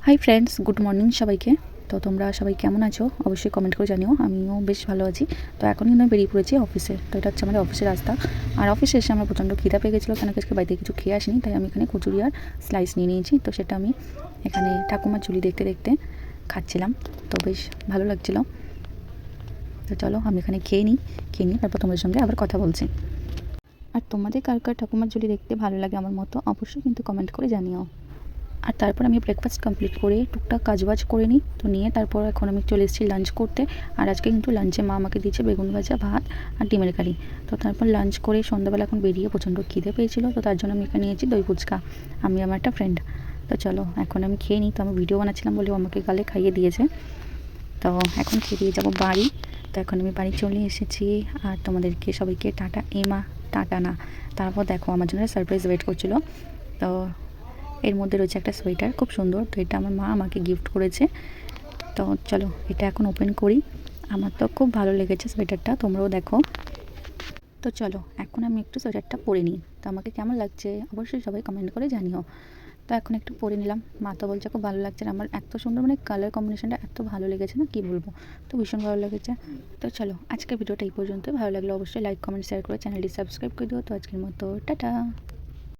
Hi friends, good morning সবাইকে। তো তোমরা সবাই কেমন আছো অবশ্যই কমেন্ট করে জানিও। আমিও বেশ ভালো আছি। তো এখন কিন্তু আমি বেরিয়ে পড়েছি অফিসে। তো এটা হচ্ছে আমাদের অফিসের রাস্তা। আর অফিসে এসে আমার প্রচণ্ড খিদা পেয়ে গেছিলো, কেন আজকে বাড়িতে কিছু খেয়ে আসিনি, তাই আমি এখানে কচুরি আর স্লাইস নিয়ে নিয়েছি। তো সেটা আমি এখানে ঠাকুমার ঝুলি দেখতে দেখতে খাচ্ছিলাম। তো বেশ ভালো লাগছিলো। তো চলো আমি এখানে খেয়ে নিই তারপর তোমাদের সঙ্গে আবার কথা বলছি। আর তোমাদের কার কার ঠাকুমার ঝুলি দেখতে ভালো লাগে আমার মতো অবশ্যই কিন্তু কমেন্ট করে জানিও। আর তারপর আমি ব্রেকফাস্ট কমপ্লিট করে টুকটাক কাজবাজ করে নিই। তো নিয়ে তারপর এখন আমি চলে এসেছি লাঞ্চ করতে। আর আজকে কিন্তু লাঞ্চে মা আমাকে দিয়েছে বেগুন ভাজা, ভাত আর ডিমের কারি। তো তারপর লাঞ্চ করে সন্ধ্যাবেলা এখন বেরিয়ে প্রচণ্ড খিদে পেয়েছিলো, তো তার জন্য আমি এখানে নিয়েছি দই ফুচকা, আমি আমার একটা ফ্রেন্ড। তো চলো এখন আমি খেয়ে নিই। তো আমি ভিডিও বানাচ্ছিলাম বলে আমাকে গালে খাইয়ে দিয়েছে। তো এখন খেয়ে দিয়ে যাবো বাড়ি। তো এখন আমি বাড়ি চলে এসেছি। আর তোমাদেরকে সবাইকে টাটা, এমা টাটা না, তারপর দেখো আমার জন্য সারপ্রাইজ ওয়েট করছিলো। তো এর মধ্যে রয়েছে একটা সোয়েটার, খুব সুন্দর। তো এটা আমার মা আমাকে গিফট করেছে। তো চলো এটা এখন ওপেন করি। আমার তো খুব ভালো লেগেছে সোয়েটারটা, তোমরাও দেখো। তো চলো এখন আমি একটু সোয়েটারটা পরে নিই। তো আমাকে কেমন লাগছে অবশ্যই সবাই কমেন্ট করে জানিও। তো এখন একটু পরে নিলাম। মা তো বলছে খুব ভালো লাগছে, আর আমার এত সুন্দর কালার কম্বিনেশনটা এত ভালো লেগেছে না, কি বলবো। তো ভীষণ ভালো লেগেছে। তো চলো আজকের ভিডিওটা এই পর্যন্ত। ভালো লাগলে অবশ্যই লাইক কমেন্ট শেয়ার করে চ্যানেলটি সাবস্ক্রাইব করে দিও। তো আজকের মতো টাটা।